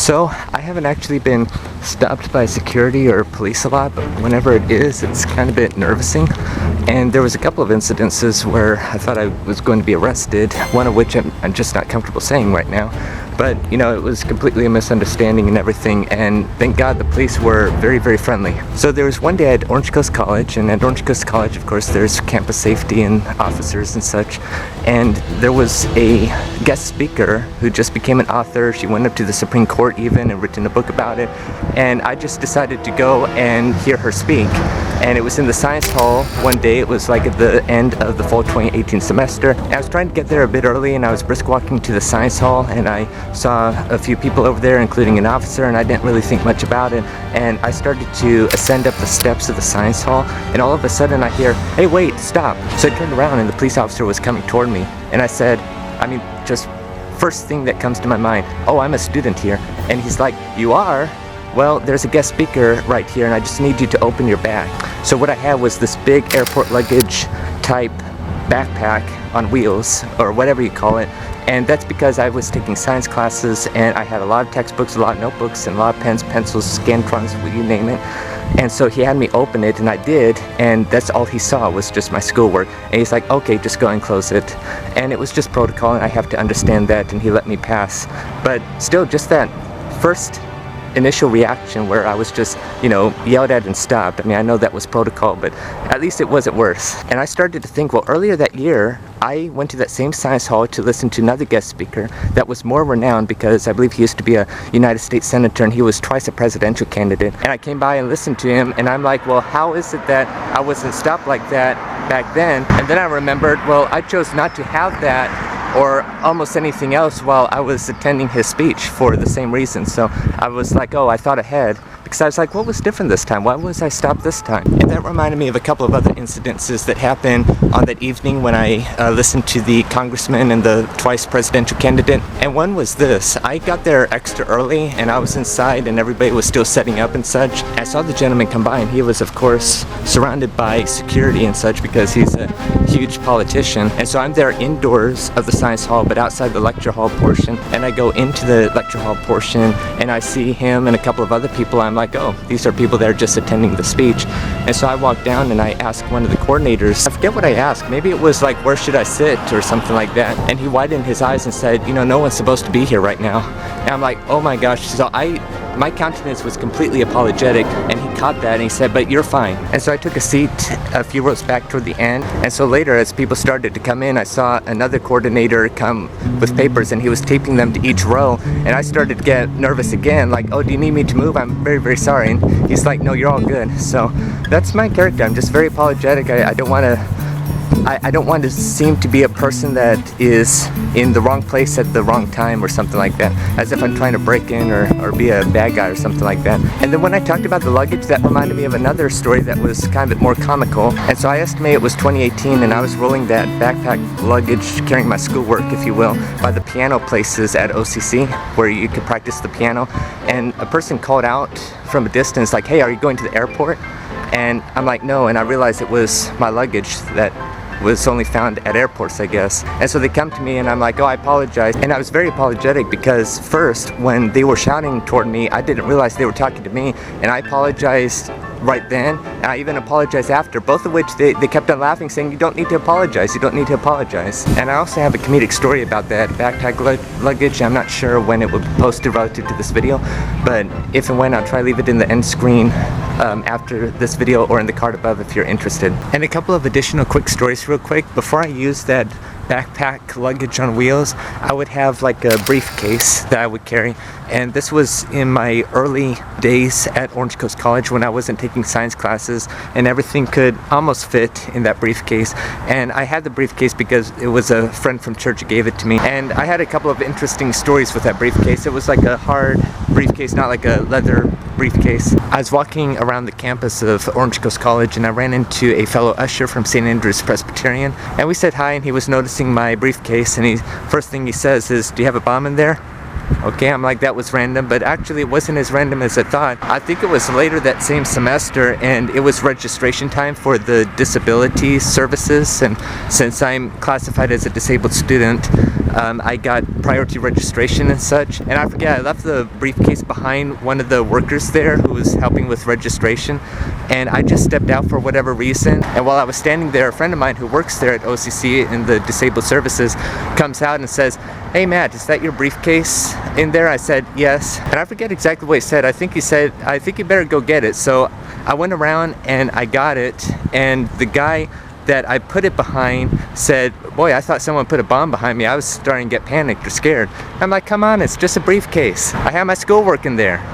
So, I haven't actually been stopped by security or police a lot, but whenever it is, it's kind of a bit nervousing. And there was a couple of incidences where I thought I was going to be arrested, one of which I'm just not comfortable saying right now. But, you know, it was completely a misunderstanding and everything, and thank God the police were very, very friendly. So there was one day at Orange Coast College, and at Orange Coast College, of course, there's campus safety and officers and such, and there was a guest speaker who just became an author. She went up to the Supreme Court even and written a book about it, and I just decided to go and hear her speak. And it was in the science hall one day. It was like at the end of the fall 2018 semester. And I was trying to get there a bit early, and I was brisk walking to the science hall, and I saw a few people over there, including an officer, and I didn't really think much about it. And I started to ascend up the steps of the science hall, and all of a sudden I hear, "Hey, wait, stop." So I turned around, and the police officer was coming toward me, and I said, just first thing that comes to my mind, "Oh, I'm a student here." And he's like, "You are? Well, there's a guest speaker right here, and I just need you to open your bag." So what I had was this big airport luggage type backpack on wheels, or whatever you call it, and that's because I was taking science classes, and I had a lot of textbooks, a lot of notebooks, and a lot of pens, pencils, Scantrons, you name it. And so he had me open it, and I did, and that's all he saw was just my schoolwork. And he's like, "Okay, just go and close it." And it was just protocol, and I have to understand that, and he let me pass. But still, just that first initial reaction where I was just, yelled at and stopped. I mean, I know that was protocol, but at least it wasn't worse. And I started to think, well, earlier that year, I went to that same science hall to listen to another guest speaker that was more renowned because I believe he used to be a United States Senator, and he was twice a presidential candidate. And I came by and listened to him, and I'm like, well, how is it that I wasn't stopped like that back then? And then I remembered, well, I chose not to have that or almost anything else while I was attending his speech for the same reason. So I was like, oh, I thought ahead, because I was like, what was different this time? Why was I stopped this time? And that reminded me of a couple of other incidences that happened on that evening when I listened to the congressman and the twice presidential candidate. And one was this: I got there extra early, and I was inside, and everybody was still setting up and such. I saw the gentleman come by, and he was, of course, surrounded by security and such because he's a huge politician. And so I'm there indoors of the science hall, but outside the lecture hall portion. And I go into the lecture hall portion, and I see him and a couple of other people. I'm like, oh, these are people that are just attending the speech. And so I walked down and I asked one of the coordinators, I forget what I asked, maybe it was like, where should I sit or something like that. And he widened his eyes and said, no one's supposed to be here right now. And I'm like, oh my gosh. So my countenance was completely apologetic, and he caught that and he said, but you're fine. And so I took a seat a few rows back toward the end. And so later, as people started to come in, I saw another coordinator come with papers, and he was taping them to each row. And I started to get nervous again, like, oh, do you need me to move? I'm very, very sorry. And he's like, no, you're all good. So that's my character. I'm just very apologetic. I don't want to seem to be a person that is in the wrong place at the wrong time or something like that, as if I'm trying to break in or be a bad guy or something like that. And then when I talked about the luggage, that reminded me of another story that was kind of more comical. And so I estimate it was 2018, and I was rolling that backpack luggage, carrying my schoolwork, if you will, by the piano places at OCC where you could practice the piano. And a person called out from a distance like, hey, are you going to the airport? And I'm like, no. And I realized it was my luggage that was only found at airports, I guess. And so they come to me, and I'm like, oh, I apologize. And I was very apologetic because first, when they were shouting toward me, I didn't realize they were talking to me, and I apologized right then, and I even apologized after, both of which they kept on laughing, saying, you don't need to apologize, you don't need to apologize. And I also have a comedic story about that backpack luggage. I'm not sure when it will be posted relative to this video, but if and when, I'll try to leave it in the end screen after this video, or in the card above if you're interested. And a couple of additional quick stories real quick. Before I used that backpack luggage on wheels, I would have like a briefcase that I would carry, and this was in my early days at Orange Coast College when I wasn't taking science classes, and everything could almost fit in that briefcase. And I had the briefcase because it was a friend from church who gave it to me, and I had a couple of interesting stories with that briefcase. It was like a hard briefcase, not like a leather briefcase. I was walking around the campus of Orange Coast College, and I ran into a fellow usher from St. Andrew's Presbyterian, and we said hi, and he was noticing my briefcase, and first thing he says is, do you have a bomb in there? Okay, I'm like, that was random, but actually it wasn't as random as I thought. I think it was later that same semester, and it was registration time for the disability services, and since I'm classified as a disabled student, I got priority registration and such. And I forget, I left the briefcase behind one of the workers there who was helping with registration, and I just stepped out for whatever reason. And while I was standing there, a friend of mine who works there at OCC in the disabled services comes out and says, "Hey Matt, is that your briefcase in there?" I said, "Yes." And I forget exactly what he said. I think he said, "I think you better go get it." So I went around and I got it, and the guy that I put it behind said, "Boy, I thought someone put a bomb behind me." I was starting to get panicked or scared. I'm like, "Come on, it's just a briefcase. I have my schoolwork in there."